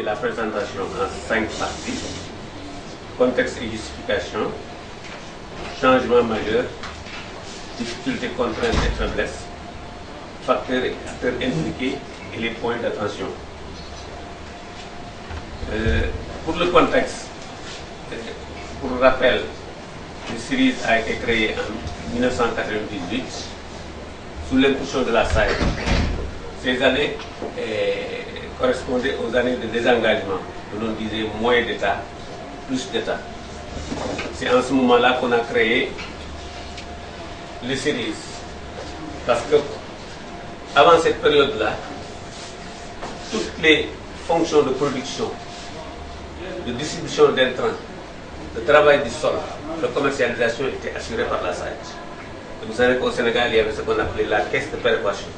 diviser la présentation en 5 parties. Contexte et justification, changement majeur, difficultés, contraintes et faiblesses, facteurs et acteurs impliqués et les points d'attention. Pour le contexte, pour rappel, le series a été créé en 1998 sous l'impulsion de la SAED. Ces années correspondaient aux années de désengagement, que l'on disait moins d'État, plus d'État. C'est en ce moment-là qu'on a créé le series. Parce que avant cette période-là, toutes les fonctions de production, de distribution d'intrants, de travail du sol, de commercialisation étaient assurées par la SAED. Vous savez qu'au Sénégal, il y avait ce qu'on appelait la caisse de péréquation,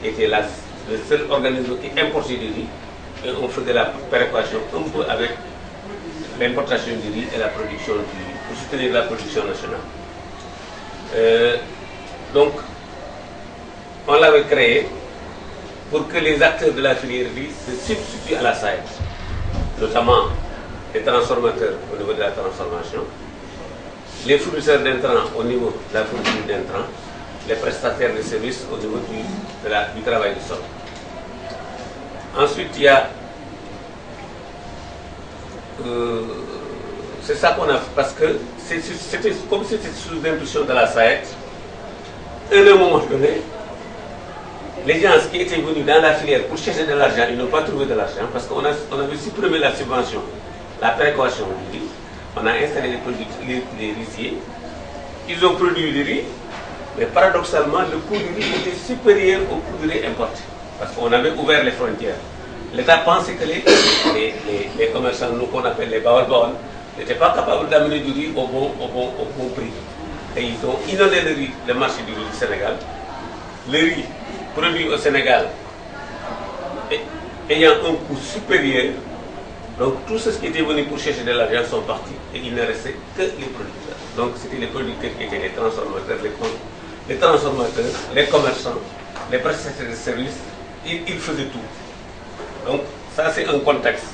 qui était le seul organisme qui importait du riz, et on faisait la péréquation un peu avec l'importation du riz et la production pour soutenir la production nationale. Donc, on l'avait créé pour que les acteurs de la filière riz se substituent à la SAED, notamment les transformateurs au niveau de la transformation, les fournisseurs d'intrants au niveau de la fourniture d'intrants, les prestataires de services au niveau du travail du sol. Ensuite, il y a c'est ça qu'on a fait, parce que c'était comme si c'était sous l'impulsion de la SAED. À un moment donné, les gens qui étaient venus dans la filière pour chercher de l'argent, ils n'ont pas trouvé de l'argent parce qu'on avait supprimé la subvention, la péréquation du riz. On a installé les riziers. Ils ont produit du riz, mais paradoxalement, le coût du riz était supérieur au coût du riz importé. Parce qu'on avait ouvert les frontières. L'État pensait que les commerçants, nous qu'on appelle les baol-baol, n'étaient pas capables d'amener du riz au bon prix. Et ils ont inondé le marché du riz du Sénégal. Le riz produit au Sénégal ayant un coût supérieur, donc tous ceux qui étaient venus pour chercher de l'argent sont partis et il ne restait que les producteurs. Donc c'était les producteurs qui étaient les transformateurs, les commerçants, les prestataires de services, ils faisaient tout. Donc ça c'est un contexte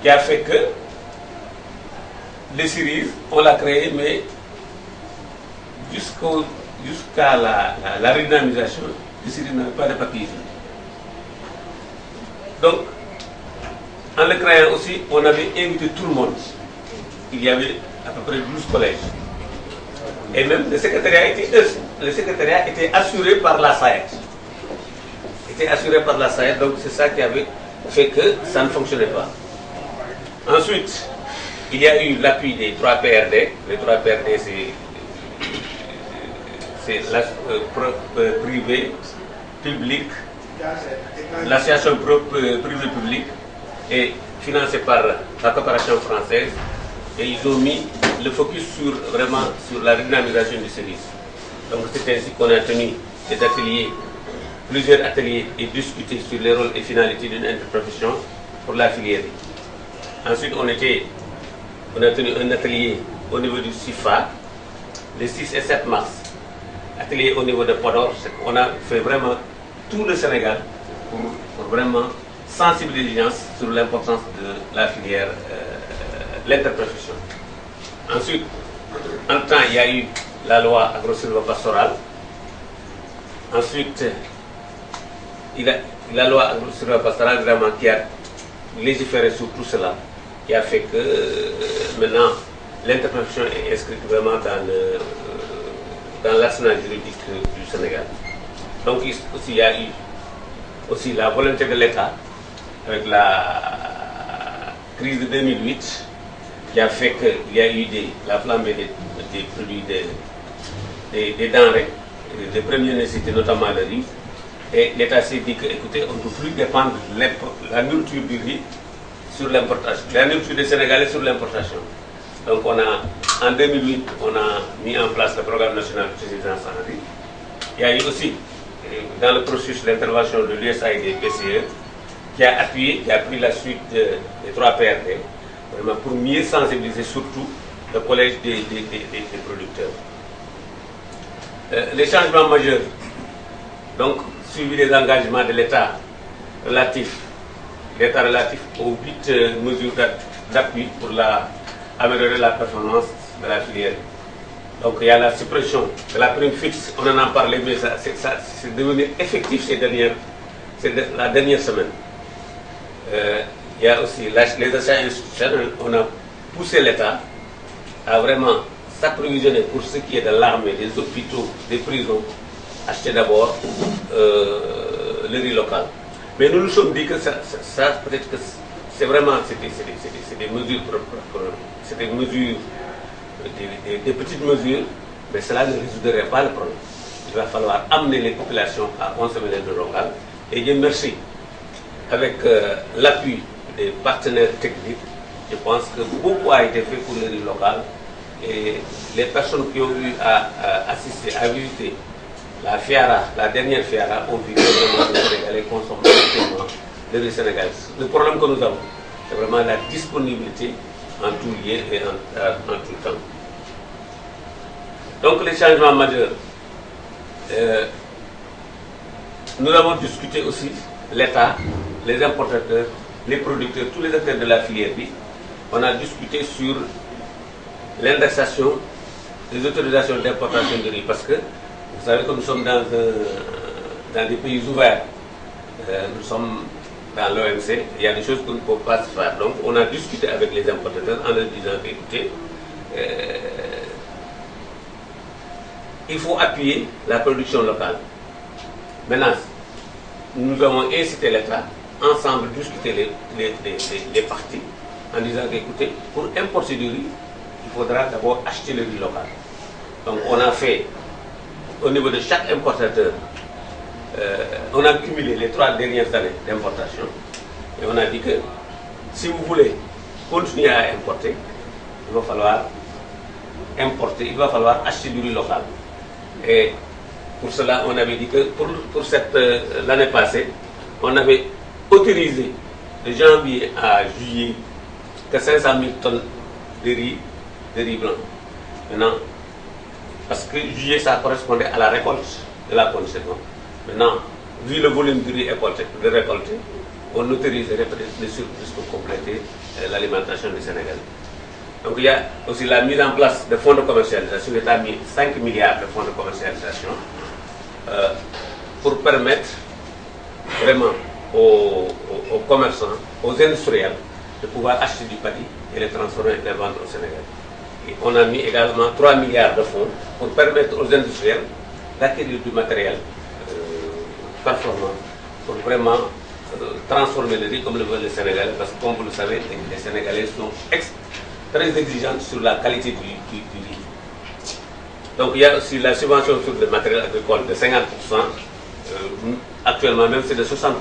qui a fait que les series, on l'a créé, mais jusqu'à la redynamisation, les series n'avaient pas de papier. Donc, en le créant aussi, on avait invité tout le monde. Il y avait à peu près 12 collèges. Et même le secrétariat était assuré par la SAED. Donc c'est ça qui avait fait que ça ne fonctionnait pas. Ensuite, il y a eu l'appui des 3 PRD. Les 3 PRD, c'est privé, public, l'association privée-publique et financée par la coopération française. Et ils ont mis le focus vraiment sur la redynamisation du service. Donc c'est ainsi qu'on a tenu des ateliers, plusieurs ateliers et discuté sur les rôles et finalités d'une interprofession pour la filière. Ensuite, on a tenu un atelier au niveau du CIFA, les 6 et 7 mars. Atelier au niveau de Podor, on a fait vraiment tout le Sénégal pour vraiment sensibiliser les gens sur l'importance de la filière, l'interprofession. Ensuite, en temps, il y a eu la loi agro-silvopastorale. Ensuite, la loi agro-silvopastorale vraiment qui a légiféré sur tout cela, qui a fait que maintenant l'interprofession est inscrite vraiment dans l'arsenal juridique du Sénégal. Donc il y a eu aussi la volonté de l'État avec la crise de 2008 qui a fait qu'il y a eu la flambée des produits, des denrées de première nécessité, notamment le riz. Et l'État s'est dit que, écoutez, on ne peut plus dépendre de la nourriture du riz sur l'importation, la nourriture des Sénégalais sur l'importation. Donc en 2008, on a mis en place le programme national de suffisance en riz. Il y a eu aussi, dans le processus d'intervention de l'USAID et des PCE, qui a appuyé, qui a pris la suite des 3 PRD, vraiment pour mieux sensibiliser surtout le collège des producteurs. Les changements majeurs, donc suivi des engagements de l'État relatifs l'état relatif aux 8 mesures d'appui pour améliorer la performance de la filière. Donc il y a la suppression de la prime fixe, on en a parlé, mais c'est devenu effectif la dernière semaine. Il y a aussi les achats institutionnels, on a poussé l'État à vraiment s'approvisionner pour ce qui est de l'armée, des hôpitaux, des prisons, acheter d'abord le riz local. Mais nous nous sommes dit que ça peut-être que c'est vraiment des mesures, c'est des mesures, des petites mesures, mais cela ne résoudrait pas le problème. Il va falloir amener les populations à consommer le riz local. Et Dieu merci, avec l'appui des partenaires techniques, je pense que beaucoup a été fait pour le riz local. Et les personnes qui ont eu à assister, à visiter la FIARA, la dernière FIARA, ont vu que vraiment les Sénégalais consomment actuellement le riz sénégalais. Le problème que nous avons, c'est vraiment la disponibilité en tout lieu et en tout temps. Donc les changements majeurs, nous avons discuté aussi l'État, les importateurs, les producteurs, tous les acteurs de la filière B. On a discuté sur l'indexation des autorisations d'importation de riz, parce que vous savez que nous sommes dans des pays ouverts, nous sommes dans l'OMC, il y a des choses qu'on ne peut pas se faire. Donc on a discuté avec les importateurs en leur disant écoutez, il faut appuyer la production locale. Maintenant, nous avons incité l'État, ensemble discuter les parties, en disant écoutez, pour importer du riz, il faudra d'abord acheter le riz local. Donc on a fait, au niveau de chaque importateur, on a cumulé les 3 dernières années d'importation et on a dit que si vous voulez continuer à importer, il va falloir importer, il va falloir acheter du riz local. Et pour cela, on avait dit que pour l'année passée, on avait autorisé de janvier à juillet que 500 000 tonnes de riz blanc. Maintenant, parce que juillet, ça correspondait à la récolte de la bonne saison. Maintenant, vu le volume du riz récolté, on autoriserait peut-être le surplus pour compléter l'alimentation du Sénégal. Donc il y a aussi la mise en place de fonds de commercialisation. L'État a mis 5 milliards de fonds de commercialisation pour permettre vraiment aux commerçants, aux industriels, de pouvoir acheter du paddy et le transformer et le vendre au Sénégal. Et on a mis également 3 milliards de fonds pour permettre aux industriels d'acquérir du matériel performant pour vraiment transformer le riz comme le veut le Sénégal, parce que comme vous le savez, les Sénégalais sont très exigeants sur la qualité du riz. Donc il y a aussi la subvention sur le matériel agricole de 50%, actuellement même c'est de 60%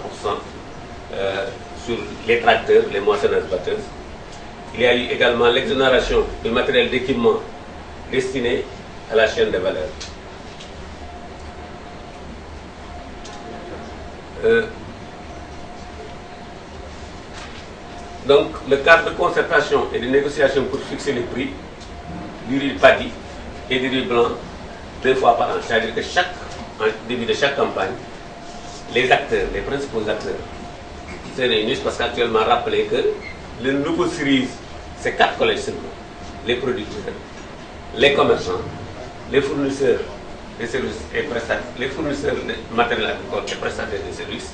sur les tracteurs, les moissonneuses-batteuses. Il y a eu également l'exonération du matériel d'équipement destiné à la chaîne de valeur. Donc le cadre de concertation et de négociation pour fixer les prix du riz paddy et du riz blanc 2 fois par an. C'est-à-dire que en début de chaque campagne, les acteurs, les principaux acteurs se réunissent, parce qu'actuellement, rappelez que le nouveau cerise, c'est 4 collèges seulement. Les producteurs, les commerçants, les fournisseurs de services et prestataires, les fournisseurs de matériel agricole et prestataires de services,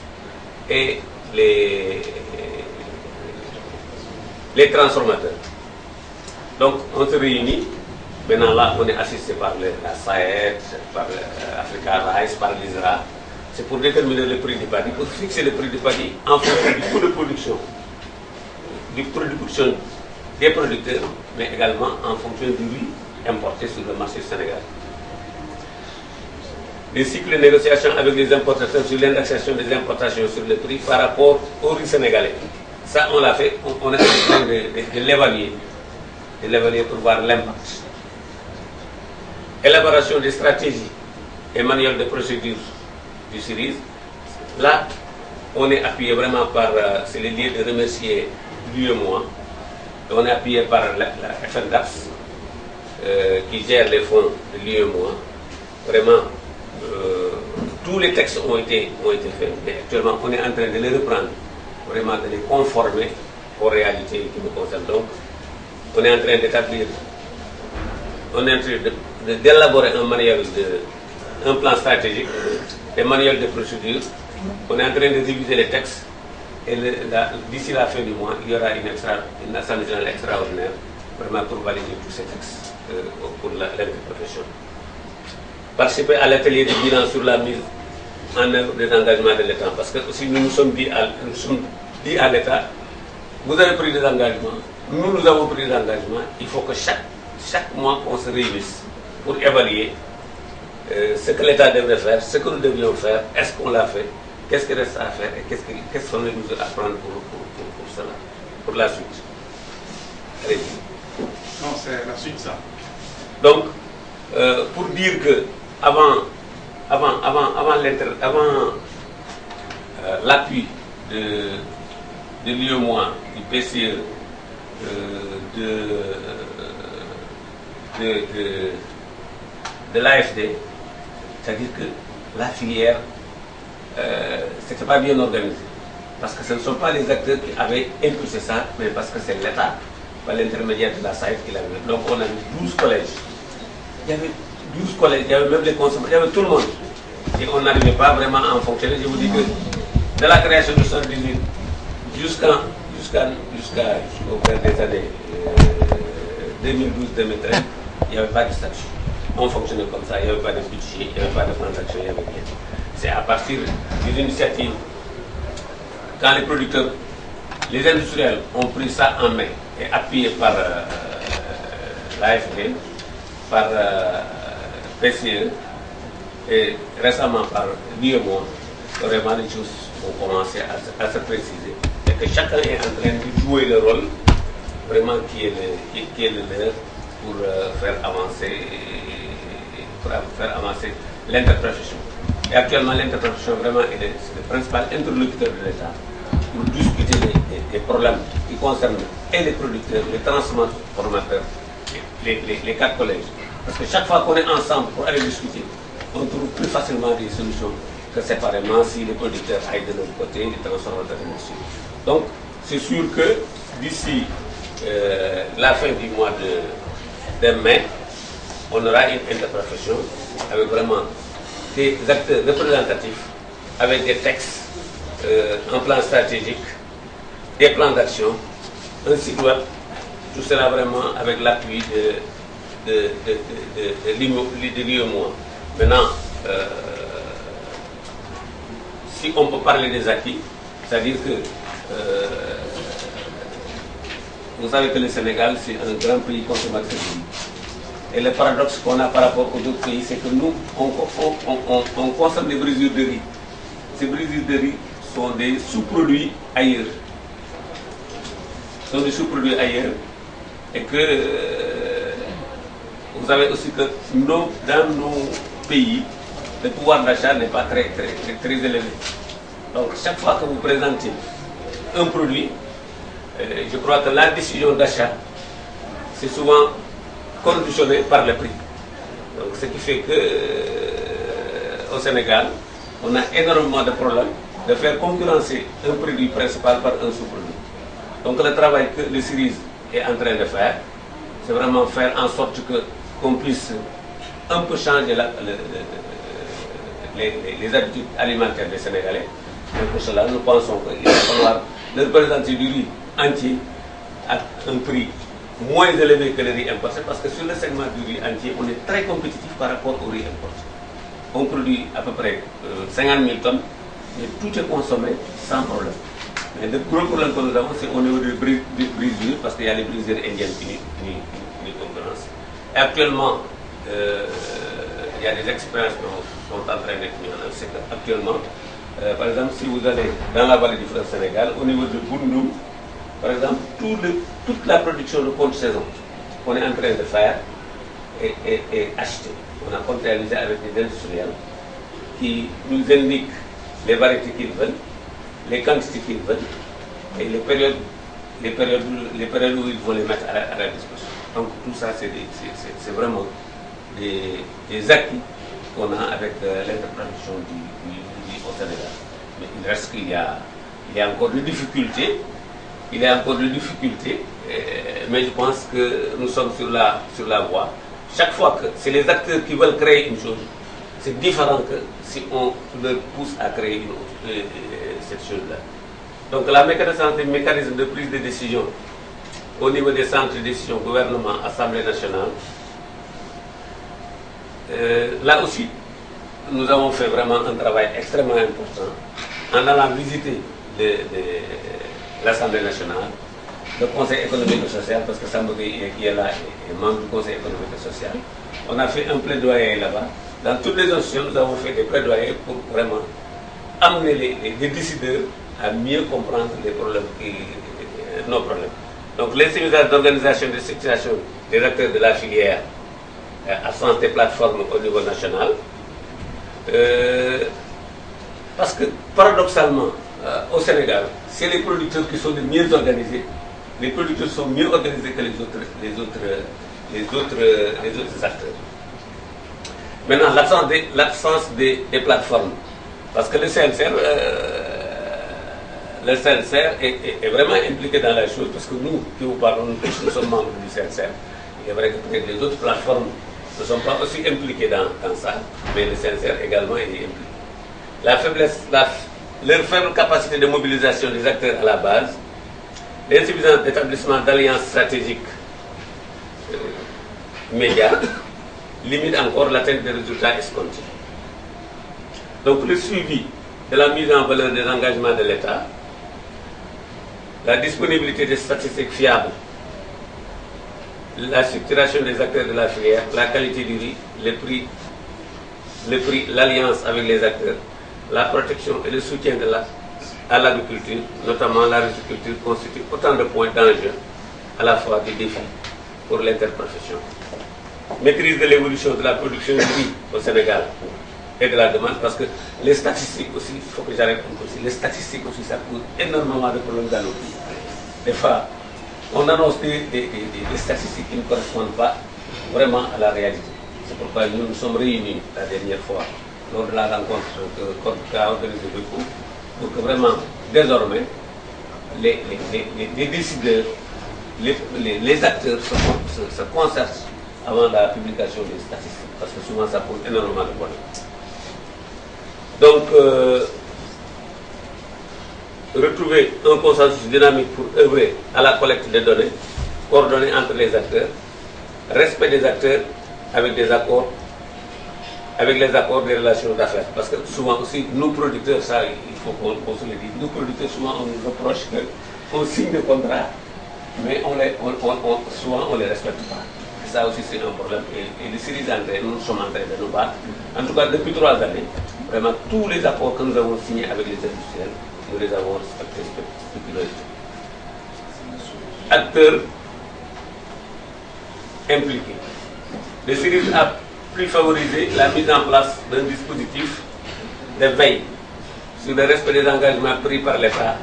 et les transformateurs. Donc on se réunit, maintenant là on est assisté par la SAED, par Africa Rice, par l'ISRA. C'est pour déterminer le prix du paddy, pour fixer le prix du paddy en fonction du coût de production, des producteurs, mais également en fonction du riz importé sur le marché sénégalais. Des cycles de négociation avec les importateurs sur l'indexation des importations sur le prix par rapport au riz sénégalais. Ça, on l'a fait, on est en train de l'évaluer pour voir l'impact. Élaboration des stratégies et manuels de procédure du cerise. Là, on est appuyé vraiment par, c'est le lieu de remercier l'UEMOA. On est appuyé par la FNDAPS qui gère les fonds de l'UEMOA. Vraiment, tous les textes ont été faits, mais actuellement on est en train de les reprendre vraiment de les conformer aux réalités qui nous concernent. Donc, on est en train d'établir, on est en train d'élaborer un plan stratégique, des manuels de procédure. On est en train de réviser les textes et d'ici la fin du mois, il y aura une assemblée générale extraordinaire vraiment pour valider tous ces textes pour l'interprofession. Participer à l'atelier de bilan sur la mise en œuvre des engagements de l'État, parce que aussi nous sommes dit à l'État, vous avez pris des engagements, nous avons pris des engagements, il faut que chaque mois qu'on se réunisse pour évaluer ce que l'État devrait faire, ce que nous devions faire, est-ce qu'on l'a fait, qu'est-ce qu'il reste à faire et qu'est-ce qu'on a à prendre pour cela, pour la suite. Allez-y. Non, c'est la suite ça. Donc, pour dire que avant l'appui de l'UEMOA, du PCE, de l'AFD, c'est-à-dire que la filière, c'était pas bien organisé. Parce que ce ne sont pas les acteurs qui avaient impulsé ça, mais parce que c'est l'État, par l'intermédiaire de la SAIF qui l'avait. Donc on a eu 12 collèges. Il y avait 12 collèges, il y avait même les consommateurs, il y avait tout le monde. Et on n'arrivait pas vraiment à en fonctionner. Je vous dis que de la création du 118 jusqu'au vers des années 2012-2013, il n'y avait pas de statut. On fonctionnait comme ça, il n'y avait pas de budget, il n'y avait pas de transaction, il n'y avait rien. C'est à partir des initiatives, quand les producteurs, les industriels ont pris ça en main et appuyés par l'AFD, par PCE et récemment par l'UEMOA, vraiment les choses ont commencé à se préciser et que chacun est en train de jouer le rôle vraiment qui est le leur pour faire avancer l'interprofession. Et actuellement, l'interprofession vraiment c'est le principal interlocuteur de l'État pour discuter des problèmes qui concernent et les producteurs, les transformateurs, les 4 collèges. Parce que chaque fois qu'on est ensemble pour aller discuter, on trouve plus facilement des solutions que séparément si les producteurs aillent de leur côté, les transformateurs de dessus. Donc, c'est sûr que d'ici la fin du mois de mai, on aura une interprofession avec vraiment des acteurs représentatifs, avec des textes, un plan stratégique, des plans d'action, un site web, tout cela vraiment avec l'appui de l'UEMOA. Maintenant, si on peut parler des acquis, c'est-à-dire que vous savez que le Sénégal, c'est un grand pays consommateur de riz. Et le paradoxe qu'on a par rapport aux autres pays, c'est que nous, on consomme des brisures de riz. Ces brisures de riz sont des sous-produits ailleurs. Et que vous savez aussi que dans nos pays, le pouvoir d'achat n'est pas très élevé. Donc chaque fois que vous présentez un produit, je crois que la décision d'achat, c'est souvent conditionné par le prix. Donc ce qui fait que au Sénégal, on a énormément de problèmes de faire concurrencer un produit principal par un sous-produit. Donc le travail que le CIRIS est en train de faire, c'est vraiment faire en sorte qu'on puisse un peu changer les habitudes alimentaires des Sénégalais. Mais pour cela, nous pensons qu'il va falloir leur présenter du riz entier à un prix moins élevé que le riz importé, parce que sur le segment du riz entier, on est très compétitif par rapport au riz importé. On produit à peu près 50 000 tonnes, mais tout est consommé sans problème. Mais le gros problème que nous avons, c'est au niveau des brisures, parce qu'il y a les brisures indiennes qui nous concurrencent. Et actuellement, il y a des expériences qui sont en train d'être mises en œuvre. C'est qu'actuellement, par exemple, si vous allez dans la vallée du fleuve Sénégal, au niveau de Boundou, par exemple, toute la production de contre-saison qu'on est en train de faire est achetée. On a contractualisé avec des industriels qui nous indiquent les variétés qu'ils veulent, les quantités qu'ils veulent et les périodes où ils vont les mettre à la disposition. Donc tout ça, c'est vraiment des acquis qu'on a avec l'interprétation du au Sénégal. Mais il reste qu'il y a Il y a encore des difficultés, mais je pense que nous sommes sur la voie. Chaque fois que c'est les acteurs qui veulent créer une chose, c'est différent que si on leur pousse à créer cette chose-là. Donc la mécanisme des mécanismes de prise de décision au niveau des centres de décision, gouvernement, Assemblée nationale, là aussi, nous avons fait vraiment un travail extrêmement important en allant visiter l'Assemblée nationale, le Conseil économique et social, parce que Sambogui qui est là est membre du Conseil économique et social. On a fait un plaidoyer là-bas. Dans toutes les institutions, nous avons fait des plaidoyers pour vraiment amener les décideurs à mieux comprendre les problèmes, nos problèmes. Donc l'institution d'organisation de situation des acteurs de la filière, absence des plateformes au niveau national, parce que paradoxalement, au Sénégal, c'est les producteurs qui sont les mieux organisés. Les producteurs sont mieux organisés que les autres acteurs. Maintenant, l'absence des plateformes, parce que le CNCR est vraiment impliqué dans la chose, parce que nous, qui vous parlons, nous sommes membres du CNCR. Il est vrai que peut-être les autres plateformes ne sont pas aussi impliquées dans ça, mais le CNCR également est impliqué. Leur faible capacité de mobilisation des acteurs à la base, l'insuffisance d'établissement d'alliances stratégiques médias, limite encore l'atteinte des résultats escomptés. Donc le suivi de la mise en valeur des engagements de l'État, la disponibilité des statistiques fiables, la structuration des acteurs de la filière, la qualité du riz, le prix, l'alliance avec les acteurs, la protection et le soutien à l'agriculture, notamment la riziculture, constituent autant de points d'enjeu à la fois des défis pour l'interprofession. Maîtrise de l'évolution de la production de riz au Sénégal et de la demande, parce que les statistiques aussi, il faut que j'arrête aussi, les statistiques aussi, ça pose énormément de problèmes dans nos pays. Des fois, on annonce des statistiques qui ne correspondent pas vraiment à la réalité. C'est pourquoi nous nous sommes réunis la dernière fois lors de la rencontre qu'a organisée de coup, pour que vraiment, désormais, les décideurs, les acteurs se concertent avant la publication des statistiques, parce que souvent ça pose énormément de problèmes. Donc, retrouver un consensus dynamique pour œuvrer à la collecte des données, coordonner entre les acteurs, respect des acteurs avec les accords des relations d'affaires. Parce que souvent aussi, nous producteurs, ça il faut qu'on se le dise, nous producteurs souvent on nous reproche qu'on signe des contrats, mais souvent on ne les respecte pas. Et ça aussi c'est un problème. Et les séries d'entrée, nous sommes en train de nous battre. En tout cas, depuis 3 années, vraiment tous les accords que nous avons signés avec les industriels, nous les avons respectés depuis le temps. Acteurs impliqués. Le CIRIS a plus favorisé la mise en place d'un dispositif de veille sur le respect des engagements pris par l'État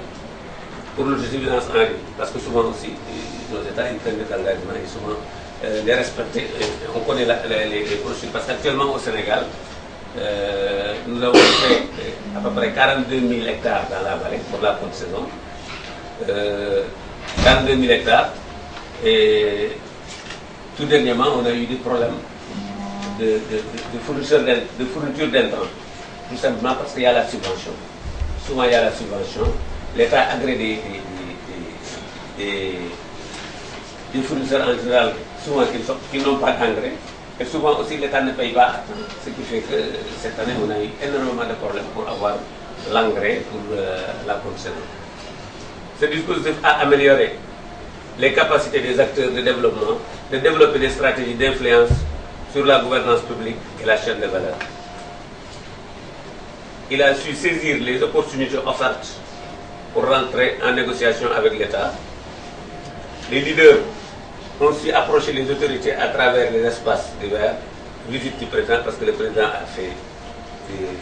pour l'autosuffisance en riz. Parce que souvent aussi, nos États ils prennent des engagements et souvent les respecter. On connaît les procédures. Parce qu'actuellement au Sénégal, nous avons fait à peu près 42 000 hectares dans la vallée pour la haute saison. 42 000 hectares. Et tout dernièrement, on a eu des problèmes de fourniture d'intrants. Tout simplement parce qu'il y a la subvention. Souvent, il y a la subvention. L'État agrée des fournisseurs en général, souvent qui n'ont pas d'engrais. Et souvent aussi, l'État ne paye pas à temps. Ce qui fait que cette année, on a eu énormément de problèmes pour avoir l'engrais pour la haute saison. Ce dispositif a amélioré les capacités des acteurs de développement, de développer des stratégies d'influence sur la gouvernance publique et la chaîne de valeur. Il a su saisir les opportunités offertes pour rentrer en négociation avec l'État. Les leaders ont su approcher les autorités à travers les espaces divers, visite du président, parce que le président a fait une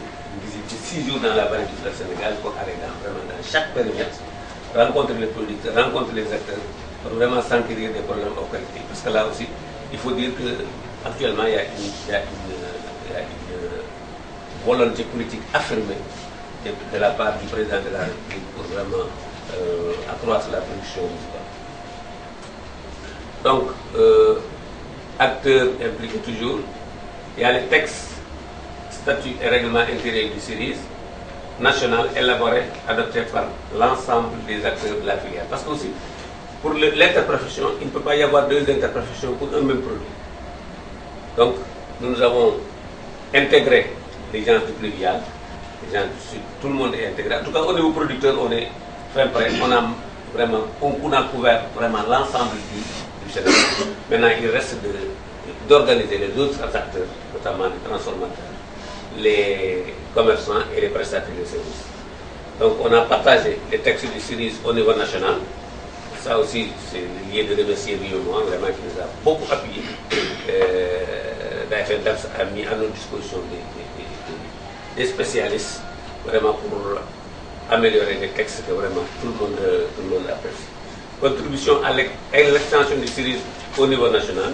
visite de 6 jours dans la vallée du fleuve Sénégal pour aller vraiment dans chaque périmètre, rencontrer les producteurs, rencontrer les acteurs, pour vraiment s'enquérir des problèmes au collectif. Parce que là aussi, il faut dire qu'actuellement, il y a une volonté politique affirmée de la part du président de la République pour vraiment accroître la production musicale. Donc, acteurs impliqués toujours, il y a les textes, statuts et règlements intérieurs du CIRIS national élaborés, adoptés par l'ensemble des acteurs de la filière. Parce que aussi, pour l'interprofession, il ne peut pas y avoir deux interprofessions pour un même produit. Donc, nous avons intégré les gens du pluvial, les gens du sud, tout le monde est intégré. En tout cas, au niveau producteur, on est très prêt. On a couvert vraiment l'ensemble du Sénégal. Maintenant, il reste d'organiser les autres acteurs, notamment les transformateurs, les commerçants et les prestataires de services. Donc, on a partagé les textes du CIRIS au niveau national. Ça aussi, c'est lié de remercier Guillaume, vraiment, qui nous a beaucoup appuyé. L'AFNDAPS a mis à notre disposition des spécialistes, vraiment pour améliorer les textes que vraiment tout le monde apprécie. Contribution à l'extension du CIRIS au niveau national.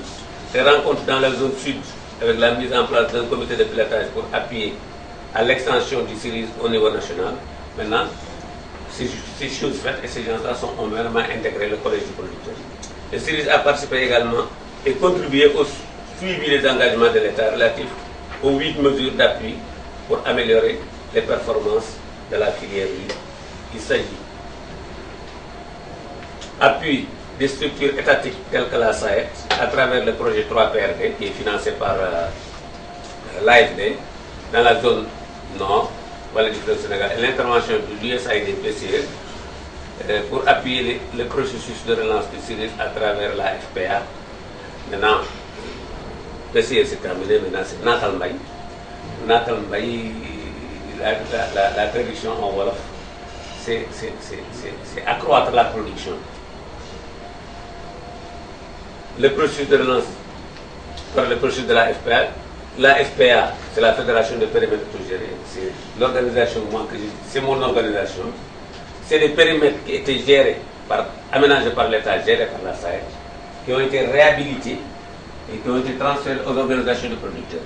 Des rencontres dans la zone sud avec la mise en place d'un comité de pilotage pour appuyer à l'extension du CIRIS au niveau national. Maintenant, ces choses faites et ces gens-là ont vraiment intégré le collège du producteur. Le CIRIS a participé également et contribué au suivi des engagements de l'État relatifs aux 8 mesures d'appui pour améliorer les performances de la filière. Il s'agit appui des structures étatiques telles que la SAED à travers le projet 3PRD qui est financé par l'AFD dans la zone nord, Vallée du Fleuve Sénégal, et l'intervention de l'USAID PCE pour appuyer le processus de relance du CIRIS à travers la FPA. Maintenant, PCE c'est terminé, maintenant c'est Natal Mbaye. Natal Mbaye, la traduction en Wolof, c'est accroître la production. Le processus de relance par le processus de la FPA. La FPA, c'est la Fédération de périmètres autogérés. C'est l'organisation, c'est mon organisation. C'est des périmètres qui étaient aménagés par l'État, gérés par la SAED, qui ont été réhabilités et qui ont été transférés aux organisations de producteurs.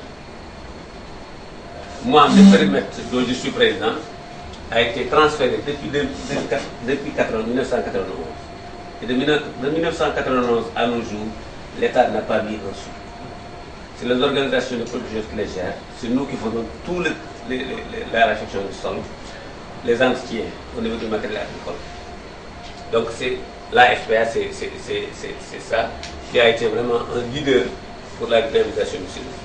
Moi, le périmètre dont je suis président a été transféré depuis 1991. Et de 1991 à nos jours, l'État n'a pas mis un sou. C'est les organisations de producteurs qui les gèrent. C'est nous qui faisons toute la réflexion du sol, les entretiens au niveau du matériel agricole. Donc la FPA, c'est ça qui a été vraiment un leader pour la dynamisation du CIRIS.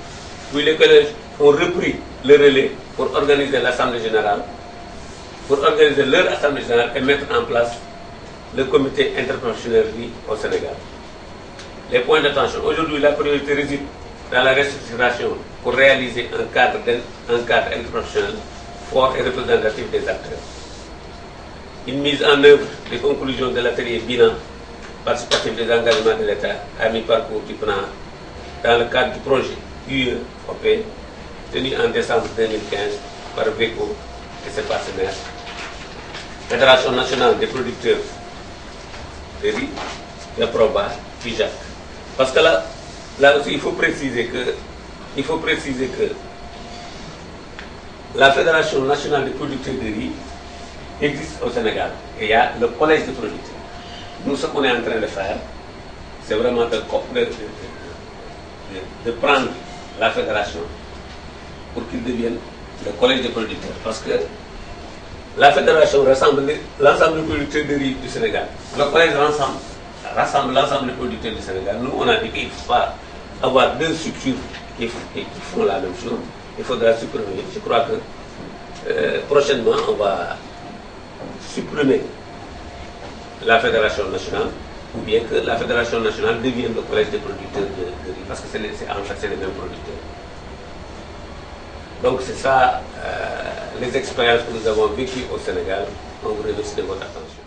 Puis les collèges ont repris le relais pour organiser l'Assemblée générale, pour organiser leur Assemblée générale et mettre en place le comité interprofessionnel au Sénégal. Les points d'attention. Aujourd'hui, la priorité réside dans la restructuration pour réaliser un cadre interprofessionnel fort et représentatif des acteurs. Une mise en œuvre des conclusions de l'atelier bilan participatif des engagements de l'État à mi-parcours du plan dans le cadre du projet UEOP tenu en décembre 2015 par VECO et ses partenaires. Fédération nationale des producteurs de riz, de Proba, FIJAC. Parce que là aussi, il faut préciser que la Fédération nationale des producteurs de riz existe au Sénégal. Et il y a le collège de producteurs. Nous, ce qu'on est en train de faire, c'est vraiment de prendre la fédération pour qu'il devienne le collège de producteurs. Parce que la fédération rassemble l'ensemble des producteurs de riz du Sénégal. Le collège rassemble l'ensemble des producteurs du Sénégal. Nous, on a dit qu'il ne faut pas avoir deux structures qui font la même chose. Il faudra supprimer. Je crois que prochainement, on va supprimer la fédération nationale, ou bien que la fédération nationale devienne le collège des producteurs de riz, parce que en fait, c'est les mêmes producteurs. Donc c'est ça les expériences que nous avons vécues au Sénégal. On vous remercie de votre attention.